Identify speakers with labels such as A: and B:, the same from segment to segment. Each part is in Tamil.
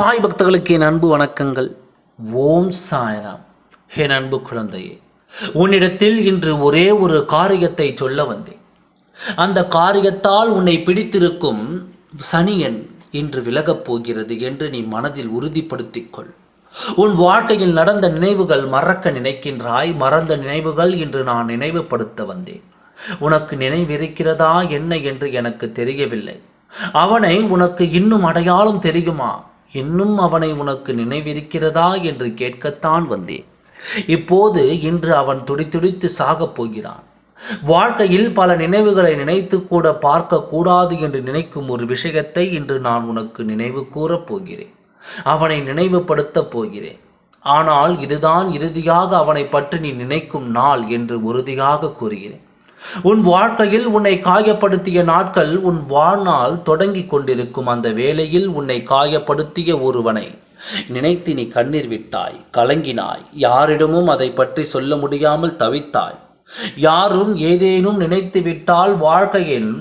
A: சாய் பக்தர்களுக்கு என் அன்பு வணக்கங்கள். ஓம் சாய்ராம். என் அன்பு குழந்தையே, உன்னிடத்தில் இன்று ஒரே ஒரு காரியத்தை சொல்ல வந்தேன். அந்த காரியத்தால் உன்னை பிடித்திருக்கும் சனியன் இன்று விலகப் போகிறது என்று நீ மனதில் உறுதிப்படுத்திக் கொள். உன் வாழ்க்கையில் நடந்த நினைவுகள் மறக்க நினைக்கின்றாய். மறந்த நினைவுகள் இன்று நான் நினைவுபடுத்த வந்தேன். உனக்கு நினைவிருக்கிறதா என்ன என்று எனக்கு தெரியவில்லை. அவனை உனக்கு இன்னும் அடையாளம் தெரியுமா? இன்னும் அவனை உனக்கு நினைவிருக்கிறதா என்று கேட்கத்தான் வந்தேன். இப்போது இன்று அவன் துடித்துடித்து சாகப் போகிறான். வாழ்க்கையில் பல நினைவுகளை நினைத்து கூட பார்க்க கூடாது என்று நினைக்கும் ஒரு விஷயத்தை இன்று நான் உனக்கு நினைவு கூறப் போகிறேன். அவனை நினைவுபடுத்தப் போகிறேன். ஆனால் இதுதான் இறுதியாக அவனை பற்றி நீ நினைக்கும் நாள் என்று உறுதியாக கூறுகிறேன். உன் வாழ்க்கையில் உன்னை காயப்படுத்திய நாட்கள் உன் வாழ்நாள் தொடங்கி கொண்டிருக்கும் அந்த வேளையில் உன்னை காயப்படுத்திய ஒருவனை நினைத்து நீ கண்ணீர் விட்டாய், கலங்கினாய். யாரிடமும் அதை பற்றி சொல்ல முடியாமல் தவித்தாய். யாரும் ஏதேனும் நினைத்து விட்டால் வாழ்க்கையில்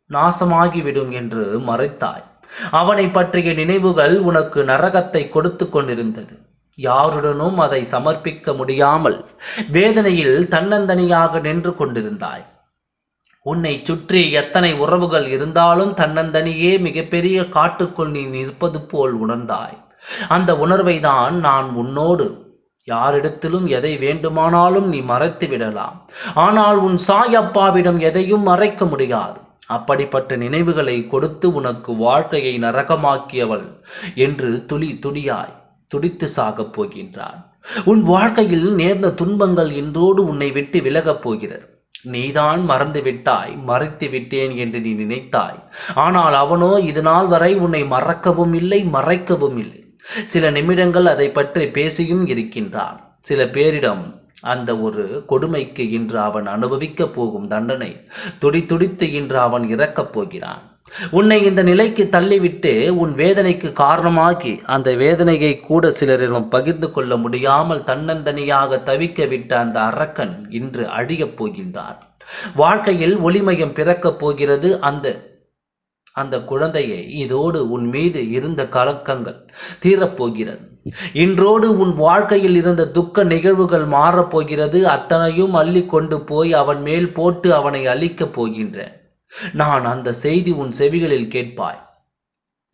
A: நாசமாகிவிடும் என்று மறைத்தாய். அவனை பற்றிய நினைவுகள் உனக்கு நரகத்தை கொடுத்து கொண்டிருந்தது. யாருடனும் அதை சமர்ப்பிக்க முடியாமல் வேதனையில் தன்னந்தனியாக நின்று கொண்டிருந்தாய். உன்னை சுற்றி எத்தனை உறவுகள் இருந்தாலும் தன்னந்தனியே மிகப்பெரிய காட்டுக்குள் நீ நிற்பது போல் உணர்ந்தாய். அந்த உணர்வை தான் நான் உன்னோடு யாரிடத்திலும் எதை வேண்டுமானாலும் நீ மறைத்து விடலாம். ஆனால் உன் சாயப்பாவிடம் எதையும் மறைக்க முடியாது. அப்படிப்பட்ட நினைவுகளை கொடுத்து உனக்கு வாழ்க்கையை நரகமாக்கியவள் என்று துளி துளியாய் துடித்து சாகப் போகின்றான். உன் வாழ்க்கையில் நேர்ந்த துன்பங்கள் இன்றோடு உன்னை விட்டு விலகப் போகிறது. நீதான் மறந்து விட்டாய், மறைத்து விட்டேன் என்று நீ நினைத்தாய். ஆனால் அவனோ இது நாள் வரை உன்னை மறக்கவும் இல்லை, மறைக்கவும் இல்லை. சில நிமிடங்கள் அதை பற்றி பேசியும் இருக்கின்றான். சில பேரிடம் அந்த ஒரு கொடுமைக்கு இன்று அவன் அனுபவிக்க போகும் தண்டனை துடித்து இன்று அவன் இறக்கப் போகிறான். உன்னை இந்த நிலைக்கு தள்ளிவிட்டு உன் வேதனைக்கு காரணமாகி அந்த வேதனையை கூட சிலரிடம் பகிர்ந்து கொள்ள முடியாமல் தன்னந்தனியாக தவிக்க விட்ட அந்த அரக்கன் இன்று அழியப் போகின்றார். வாழ்க்கையில் ஒளிமயம் பிறக்கப் போகிறது. அந்த குழந்தையை இதோடு உன் மீது இருந்த கலக்கங்கள் தீரப்போகிறது. இன்றோடு உன் வாழ்க்கையில் இருந்த துக்க நிகழ்வுகள் மாறப்போகிறது. அத்தனையும் அள்ளி கொண்டு போய் அவன் மேல் போட்டு அவனை அழிக்கப் போகின்றேன். நான் அந்த செய்தி உன் செவிகளில் கேட்பாய்.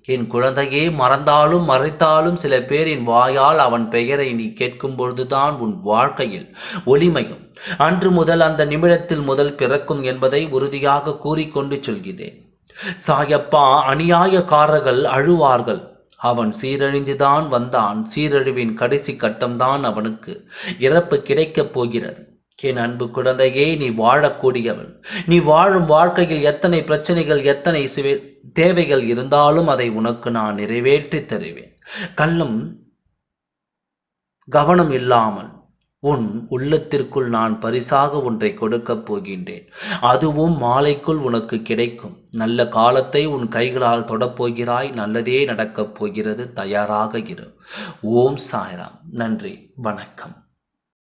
A: என் குழந்தையே, மறந்தாலும் மறைத்தாலும் சில பேரின் வாயால் அவன் பெயரை நீ கேட்கும் பொழுதுதான் உன் வாழ்க்கையில் ஒளிமயம் அன்று முதல் அந்த நிமிடத்தில் முதல் பிறக்கும் என்பதை உறுதியாக கூறிக்கொண்டு சொல்கிறேன். சாயப்பா, அநியாயக்காரர்கள் அழுவார்கள். அவன் சீரழிந்துதான் வந்தான். சீரழிவின் கடைசி கட்டம்தான் அவனுக்கு இறப்பு கிடைக்கப் போகிறது. என் அன்பு குழந்தையே, நீ வாழக்கூடியவள். நீ வாழும் வாழ்க்கையில் எத்தனை பிரச்சனைகள், எத்தனை தேவைகள் இருந்தாலும் அதை உனக்கு நான் நிறைவேற்றி தருவேன். கள்ளம் கவனம் இல்லாமல் உன் உள்ளத்திற்குள் நான் பரிசாக ஒன்றை கொடுக்கப் போகின்றேன். அதுவும் மாலைக்குள் உனக்கு கிடைக்கும். நல்ல காலத்தை உன் கைகளால் தொடப்போகிறாய். நல்லதே நடக்கப் போகிறது. தயாராக இரு. ஓம் சாய்ராம். நன்றி, வணக்கம்.